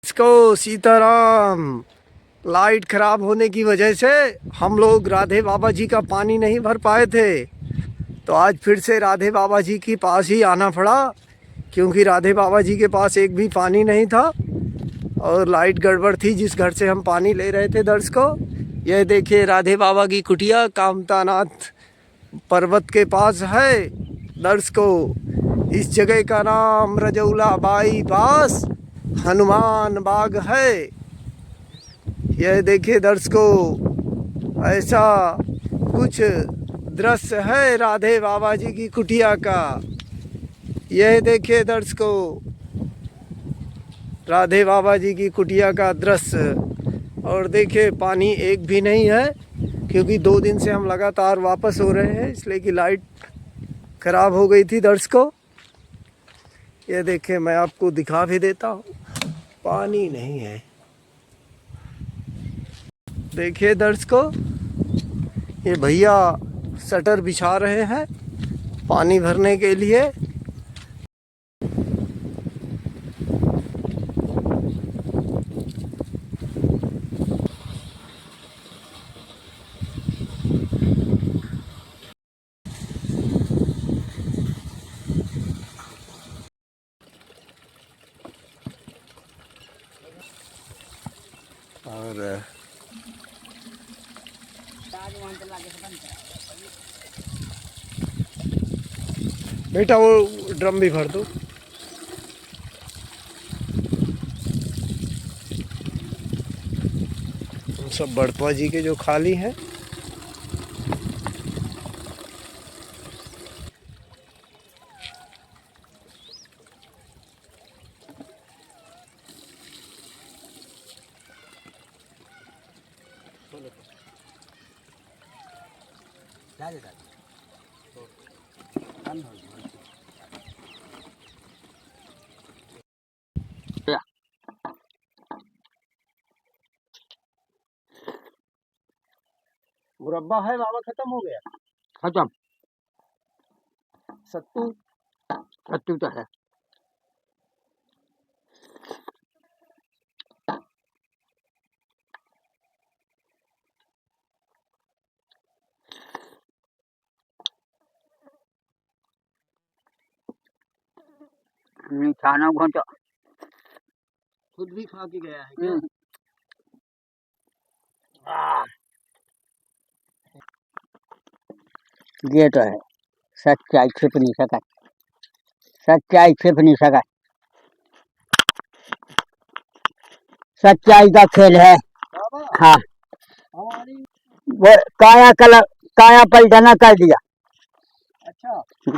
इसको सीताराम। लाइट खराब होने की वजह से हम लोग राधे बाबा जी का पानी नहीं भर पाए थे, तो आज फिर से राधे बाबा जी के पास ही आना पड़ा, क्योंकि राधे बाबा जी के पास एक भी पानी नहीं था और लाइट गड़बड़ थी जिस घर से हम पानी ले रहे थे दर्श को। यह देखिए राधे बाबा की कुटिया कामतानाथ पर्वत के पास है दर्श को। इस जगह का नाम रजौला बाई पास हनुमान बाग है। यह देखिए दर्श को, ऐसा कुछ दृश्य है राधे बाबा जी की कुटिया का। यह देखिए दर्श को, राधे बाबा जी की कुटिया का दृश्य। और देखिए पानी एक भी नहीं है, क्योंकि 2 दिन से हम लगातार वापस हो रहे हैं, इसलिए कि लाइट खराब हो गई थी दर्श को। ये देखिए मैं आपको दिखा भी देता हूँ, पानी नहीं है। देखिए दर्श को, ये भैया शटर बिछा रहे हैं पानी भरने के लिए। और बेटा वो ड्रम भी भर दो। सब बड़पा जी के जो खाली हैं। मुरब्बा है बाबा, खत्म हो गया। खत्म। सत्तू सत्तू तो है। खाना घोंटो खुद भी खा के गया है क्या? ये तो है, सच्चाई छिप नहीं सका, सच्चाई छिप नहीं सका। सच्चाई का खेल है। बाबा हाँ, हमारी वो काया पलटना कर दिया। अच्छा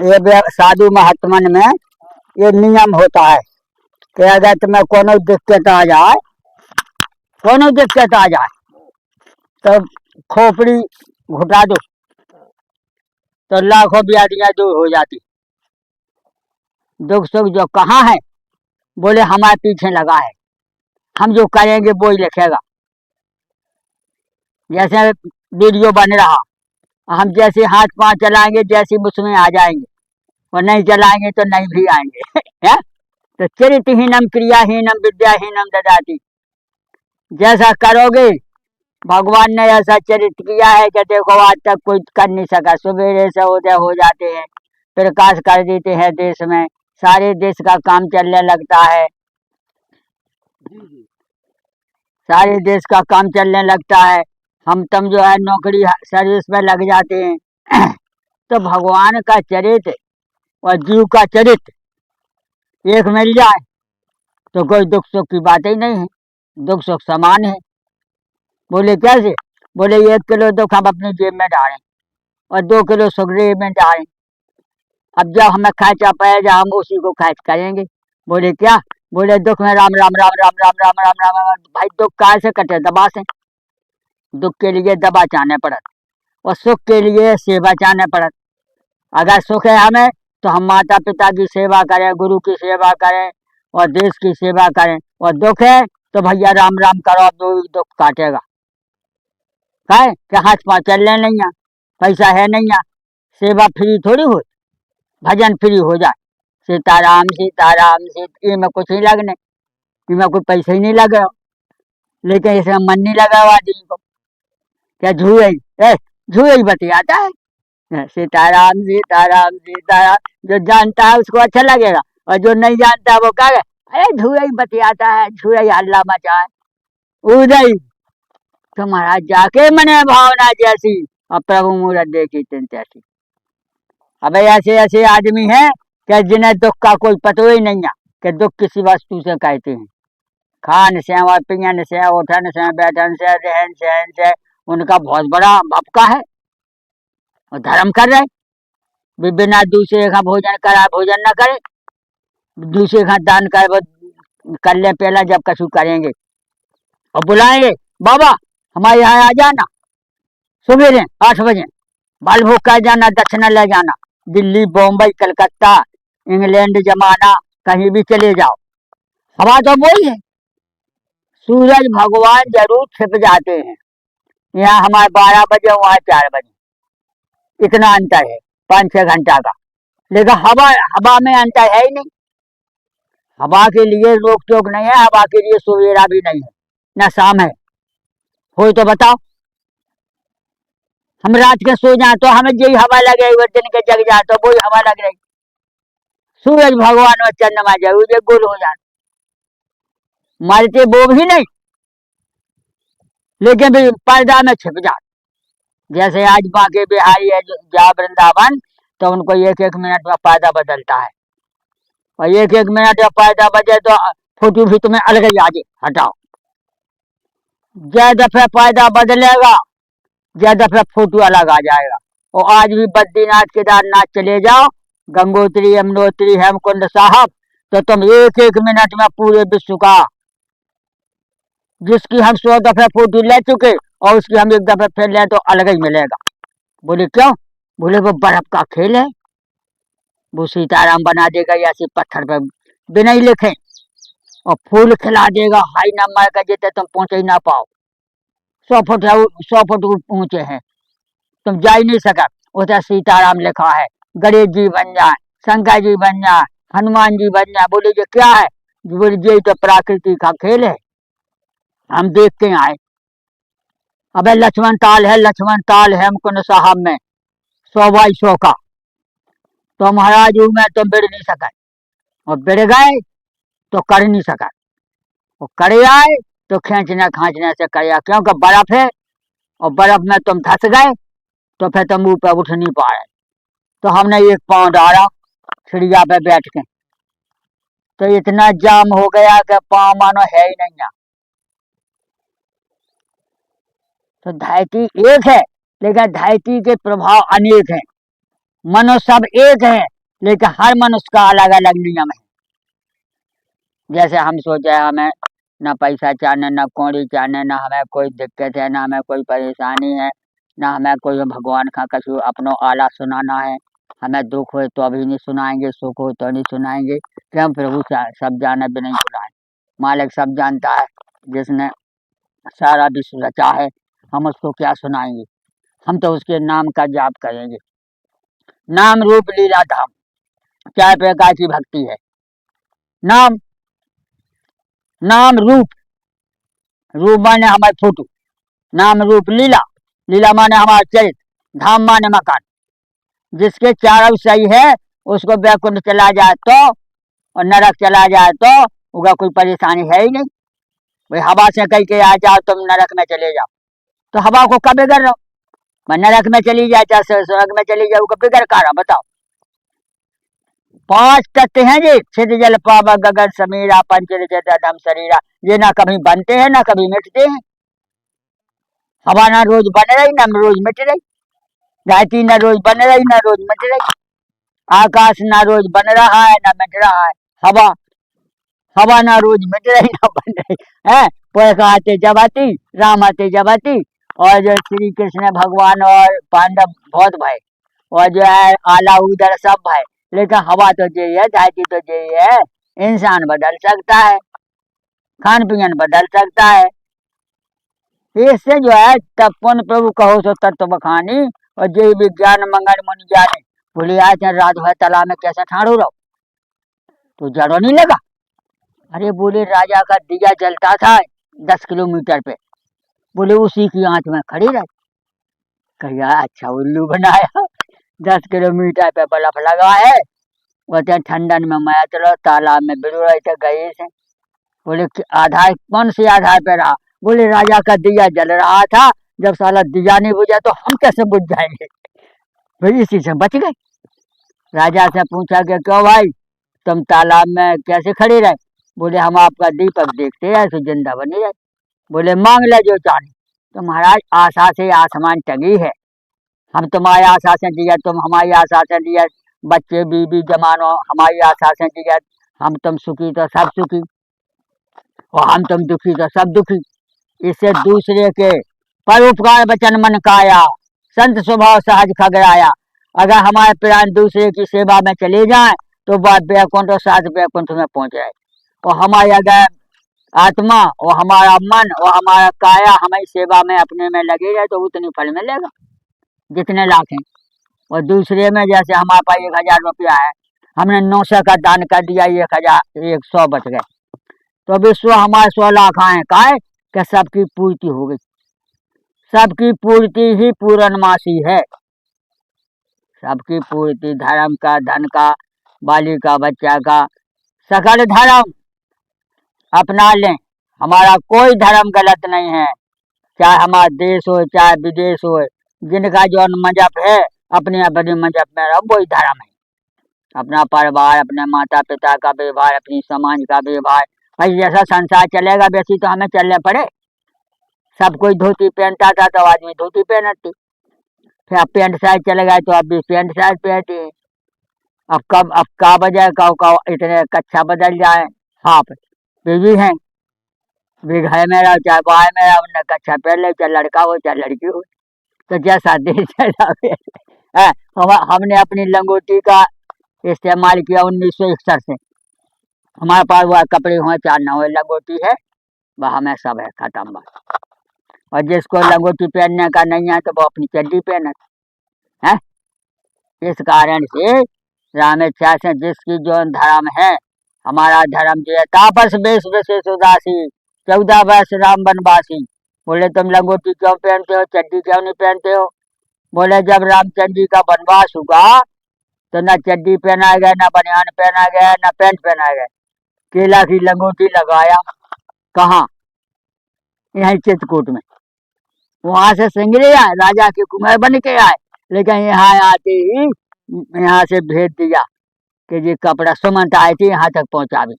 ये साधु महात्मन में ये नियम होता है कि अगर तुम्हें कोनो दिक्कत आ जाए, कोनो दिक्कत आ जाए तो खोपड़ी घुटा दो, तो लाखों बीमारियां दूर हो जाती। दुख सुख जो कहाँ है, बोले हमारे पीछे लगा है, हम जो करेंगे वो ही लिखेगा। जैसे वीडियो बन रहा, हम जैसे हाथ पांव चलाएंगे जैसे उसमें आ जाएंगे, और नहीं चलाएंगे तो नहीं भी आएंगे। है? तो चरितहीनम क्रियाहीनम विद्याहीनम ददाति। जैसा करोगे, भगवान ने ऐसा चरित्र किया है कि देखो आज तक कोई कर नहीं सका। सवेरे से उदय हो जाते हैं, प्रकाश कर देते हैं देश में, सारे देश का काम चलने लगता है, सारे देश का काम चलने लगता है। हम तुम जो है नौकरी सर्विस में लग जाते हैं। तो भगवान का चरित्र और जीव का चरित्र एक मिल जाए तो कोई दुख सुख की बात ही नहीं है, दुख सुख समान है। बोले कैसे? बोले 1 किलो दुख हम अपनी जेब में डालें और 2 किलो सुख जेब में डालें, अब जब हमें खर्चा पड़ेगा हम उसी को खर्च करेंगे। बोले क्या? बोले दुख में राम राम राम राम राम राम राम राम राम। भाई दुख कहाँ से कटे? दबा से। दुख के लिए दबा चाहने पड़त और सुख के लिए सेवा चाहने पड़त। अगर सुख है हमें तो हम माता पिता की सेवा करें, गुरु की सेवा करें और देश की सेवा करें, और दुख है तो भैया राम राम करो, अब तो दुख काटेगा। है कि हाथ पाँव चलने नहीं है, पैसा है नहीं है, सेवा फ्री थोड़ी हो, भजन फ्री हो जाए, सीताराम सीताराम सीता, ये में कुछ ही लगने। इसमें कोई पैसा ही नहीं लग रहा, लेकिन इसमें मन नहीं लगा हुआ आदमी को। क्या झूठ ही बतियाता है। सीताराम सीताराम सीताराम, जो जानता है उसको अच्छा लगेगा, और जो नहीं जानता है वो कहेगा अरे झूठ ही बतियाता है, झूठ ही हल्ला मचा है। उदय तो महाराज जाके मने भावना जैसी और प्रभु मूरत देखी तिन तैसी। अब ऐसे ऐसे आदमी हैं कि जिन्हें दुख का कोई पता ही नहीं है कि दुख किसी वस्तु से कहते हैं। खान से और पियन से, उठन से, बैठन से, रहन सहन से उनका बहुत बड़ा भपका है, और धर्म कर रहे बिना दूसरे का भोजन करा, भोजन न करे, दूसरे का दान कर ले पहला जब कछु करेंगे, और बुलाएंगे बाबा हमारे यहाँ आ जाना सवेरे 8 बजे, बाल भोग कर जाना, दक्षिणा ले जाना, दिल्ली बॉम्बई कलकत्ता इंग्लैंड जमाना कहीं भी चले जाओ, हवा तो वही है। सूरज भगवान जरूर छिप जाते हैं, यहाँ हमारे 12 बजे वहाँ 4 बजे, इतना अंतर है 5-6 घंटा का, लेकिन हवा में अंतर है ही नहीं। हवा के लिए रोक टोक नहीं है, हवा के लिए सवेरा भी नहीं है न शाम है। हो तो बताओ, हम रात के सो जाए तो हमें यही हवा लगे, वो दिन के जग जाए तो वही हवा लग रही। सूरज भगवान और चंद्रमा जरूर एक गोल हो जाए, मरते वो भी नहीं, लेकिन भी पर्दा में छिप जाते। जैसे आज बांके बिहारी है जा वृंदावन, तो उनको 1-1 मिनट में पर्दा बदलता है, और 1-1 मिनट में पर्दा बजे तो फोटो भी तुम्हें अलग ही आगे हटाओ। जय दफे पर्दा बदलेगा, जय दफे फोटो अलग आ जाएगा। और आज भी बद्रीनाथ केदारनाथ चले जाओ, गंगोत्री यमुनोत्री हेमकुंड साहब, तो तुम 1-1 मिनट में पूरे विश्व का, जिसकी हम 100 दफे फोटो ले चुके और उसकी हम 1 दफे फिर ले तो अलग ही मिलेगा। बोले क्यों? बोले वो बर्फ का खेल है, वो सीताराम बना देगा ऐसे पत्थर पे बिना ही लिखे, और फूल खिला देगा हाई नंबर का, जितने तुम पहुंच ही ना पाओ। 100 फुट ऊंचे हैं, तुम जा ही नहीं सका, उधर सीताराम लिखा है, गणेश जी बन जाए, शंकर जी बन जाए, हनुमान जी बन जाए। बोले ये क्या है? बोले ये तो प्रकृति का खेल है, हम देख के आए। अबे लक्ष्मण ताल है, लक्ष्मण ताल है हेमकुंड साहब में 100x100 का, तो महाराज में तो बिड़ नहीं सका, और बिड़ गए तो कर नहीं सका, और करे आए तो खींचने खांचने से कर, क्योंकि बर्फ है, और बर्फ में तुम धस गए तो फिर तुम मुंह पे उठ नहीं पा रहे। तो हमने 1 पाँव डाला चिड़िया पे बैठ के, तो इतना जाम हो गया कि पाँव मानो है ही नहीं है। तो धरती एक है, लेकिन धरती के प्रभाव अनेक हैं। मनुष्य सब एक है, लेकिन हर मनुष्य का अलग अलग नियम है। जैसे हम सोचे हमें न पैसा चाहिए, न कौड़ी चाहिए, न हमें कोई दिक्कत है, न हमें कोई परेशानी है, न हमें कोई भगवान का कछु अपनो आला सुनाना है। हमें दुख हो तो अभी नहीं सुनाएंगे, सुख हो तो नहीं सुनाएंगे, कि हम प्रभु सब जाने भी नहीं सुनाए। मालिक सब जानता है, जिसने सारा विश्व रचा है, हम उसको क्या सुनाएंगे? हम तो उसके नाम का जाप करेंगे। नाम रूप लीला धाम 4 प्रकार की भक्ति है। नाम रूप, रूप माने हमारे फोटो, नाम रूप लीला, लीला माने हमारा चरित्र, धाम माने मकान। जिसके चारों सही है उसको वैकुंठ चला जाए तो, और नरक चला जाए तो उनका कोई परेशानी है ही नहीं। भाई हवा से कह के आ जाओ तुम नरक में चले जाओ, तो हवा को कब बिगड़ रहा? मैं नरक में चली जाए चाहे स्वर्ग में चली जाऊँ, कब बिगड़ का रहा बताओ? 5 तत्व हैं जी, छिद जल पावक गगन समीरा, पंच धम शरीरा। ये ना कभी बनते हैं ना कभी मिटते हैं। हवा ना रोज बन रही ना रोज मिट रही, धरती ना रोज बन रही ना रोज मिट रही, आकाश ना रोज बन रहा है ना मिट रहा है। हवा ना रोज मिट रही ना बन रही है। पोएका आते जब आती, राम आते जब आती, और जो श्री कृष्ण भगवान और पांडव बहुत भाई, और जो है आला उदर सब भाई, लेकिन हवा तो यही है, धरती तो यही है। इंसान बदल सकता है, खान पीन बदल सकता है, इससे जो है तब पुण्य प्रभु कहो सो तत्व बखानी, और जय विज्ञान मंगल मुनि जाने। बोले आज रात भर तालाब में कैसे ठाड़ो रहो, तो जड़ो नहीं लगा? अरे बोले राजा का दिया जलता था 10 किलोमीटर पे, बोले उसी की आंच में खड़ी रही। कहिया अच्छा उल्लू बनाया, 10 किलोमीटर पे बर्फ लगा है, बोलते ठंडन में मैं चलो तालाब में बिड़ रहे थे गए से। बोले आधार कौन सी आधार पे रहा? बोले राजा का दिया जल रहा था, जब साला दिया नहीं बुझा तो हम कैसे बुझ जाएंगे, भाई इसी से बच गए। राजा से पूछा कि क्यों भाई तुम तालाब में कैसे खड़े रहे? बोले हम आपका दीपक देखते हैं तो जिंदा बनी रहे। बोले मांग ले जो चाहे। तो महाराज आशा से आसमान टंगी है, हम तुम्हारी आशा से दिया, तुम हमारी आशा से दिया, बच्चे बीबी जमानो हमारी आशा से दिया, हम तुम सुखी तो सब सुखी और हम तुम दुखी तो सब दुखी। इससे दूसरे के परोपकार वचन मन काया, संत स्वभाव सहज खगड़ाया। अगर हमारे प्राण दूसरे की सेवा में चले जाएं तो वह बैकुंठ और सात बैकुंठ में पहुंच जाए, और हमारी अगर आत्मा और हमारा मन और हमारा काया हमारी सेवा में अपने में लगे रहे तो उतनी फल मिलेगा जितने लाख हैं। और दूसरे में जैसे हमारे पास 1000 रुपया है, हमने 900 का दान कर दिया, 100 बच गए, तो विश्व हमारे 100 लाख आए काहे कि सबकी पूर्ति हो गई। सबकी पूर्ति ही पूर्णमासी है, सबकी पूर्ति धर्म का, धन का, बाली का, बच्चा का, सकल धर्म अपना लें। हमारा कोई धर्म गलत नहीं है, चाहे हमारा देश हो चाहे विदेश हो, जिनका जो मजहब है अपने अपने मजहब में रहो, वही धर्म है। अपना परिवार, अपने माता पिता का व्यवहार, अपनी समाज का व्यवहार, भाई जैसा संसार चलेगा वैसी तो हमें चलने पड़े। सब कोई धोती पहनता था तो आदमी धोती पहनती, फिर अब पैंट शर्ट चले गए तो अब भी पैंट शर्ट पहनती है। अब का बजाय का इतने कच्छा बदल जाए, हाफ भी हैं, भी घर में रहो चाहे बाहर में रहो, उन्हें कच्छा पहन ले, चाहे लड़का हो चाहे लड़की हो, तो जैसा देश जैसा है। हमने अपनी लंगोटी का इस्तेमाल किया 1961 से, हमारे पास वह कपड़े हुए चार न हुए, लंगोटी है वह हमें सब है, खत्म बात। और जिसको लंगोटी पहनने का नहीं है तो वो अपनी चड्डी पहने है। इस कारण से रामेच्छा से जिसकी जो धर्म है, हमारा धर्म जो है तापस वेश विशेष उदासी, 14 वर्ष राम बनवासी। बोले तुम लंगोटी क्यों पहनते हो, चड्डी क्यों नहीं पहनते हो? बोले जब रामचंद्र जी का वनवास हुआ तो न चड्डी पहनाया गया, न बनियान पहना गया, न पैंट पहनाया गया, केला की लंगोटी लगाया। कहाँ? यहीं चित्रकूट में। वहां से सिंगरे आए, राजा के कुमार बन के आए, लेकिन यहाँ आते ही यहाँ से भेज दिया कि जी कपड़ा, सुमंत आए थे यहाँ तक पहुंचा भी,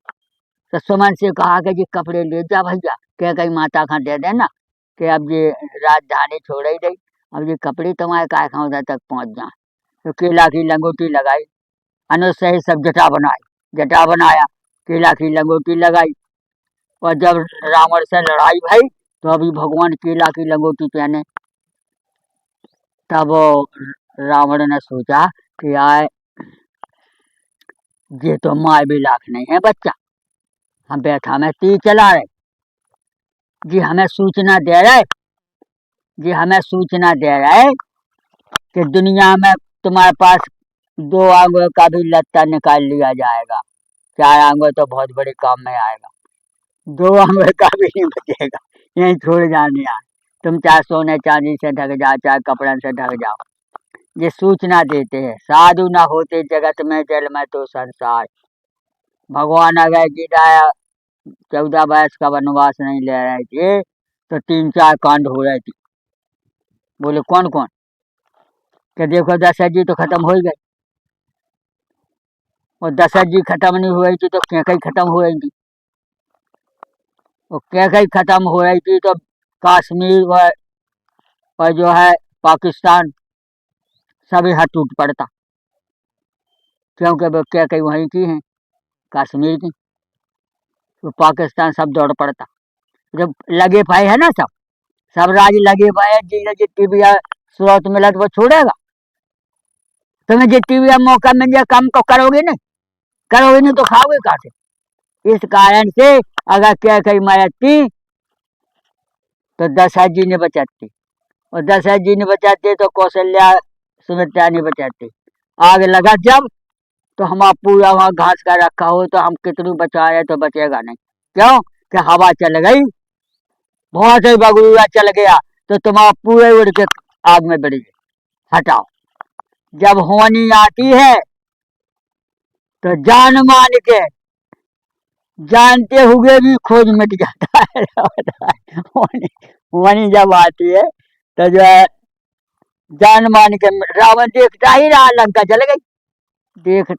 तो सुमन से कहा कि जी कपड़े ले जा भैया, क्या कहीं माता खां दे देना कि अब ये राजधानी छोड़ ही गई, अब ये कपड़े तुम्हारे काय खां उधर तक पहुंच जाए। तो केला की लंगोटी लगाई, अनुज से ही सब जटा बनाई, जटा बनाया, केला की लंगोटी लगाई। और जब रावण से लड़ाई भई तो अभी भगवान केला की लंगोटी पहने। तब रावण ने सोचा कि यार ये तो माय भी लाख नहीं है बच्चा, हम बैठा में तीर चला रहे, जी हमें सूचना दे रहे, जी हमें सूचना दे रहे कि दुनिया में तुम्हारे पास 2 आंगुर का भी लत्ता निकाल लिया जाएगा, 4 आंगुर तो बहुत बड़े काम में आएगा, 2 आंगुर का भी नहीं बचेगा, यहीं छोड़ जाने आए, तुम चाहे सोने चांदी से ढक जाओ चाहे कपड़े से ढक जाओ। ये सूचना देते हैं, साधु न होते जगत में जल में तो संसार। भगवान अगर गिराया 14 वर्ष का वनवास नहीं ले रहे थे तो 3-4 कांड हो रहे थे। बोले कौन कौन? कि देखो दशरथ जी तो खत्म हो ही गए, और दशरथ जी खत्म नहीं हुई थी तो कैकई खत्म हो रही थी, और कैकई खत्म हो रही थी तो कश्मीर और जो है पाकिस्तान सभी हाथ टूट पड़ता, क्योंकि वो कैकई वहीं की हैं कश्मीर की, तो पाकिस्तान सब दौड़ पड़ता। जब लगे पाए है ना, सब राज्य लगे पाए, जितनी भी स्रोत मिला तो वो छोड़ेगा, तुम्हें जितनी भी मौका मिल जाए काम को करोगे नहीं तो खाओगे कहाँ से? इस कारण से अगर क्या कहीं मरती तो दशरथ जी ने बचाती, और दशरथ जी ने बचाते तो कौशल्या सुमित्रा ने बचाती। आग लगा जब तो हम पूरा वहाँ घास का रखा हो तो हम कितनी बचाए तो बचेगा नहीं। क्यों कि हवा चल गई, बहुत ही बगुला चल गया तो तुम्हारा पूरे उड़ के आग में बढ़ गए। हटाओ, जब होनी आती है तो जान मान के जानते हुए भी खोज मिट जाता है। होनी जब आती है तो जो है जान मान के रावण देखता ही रहा, लंका जल गई। देखता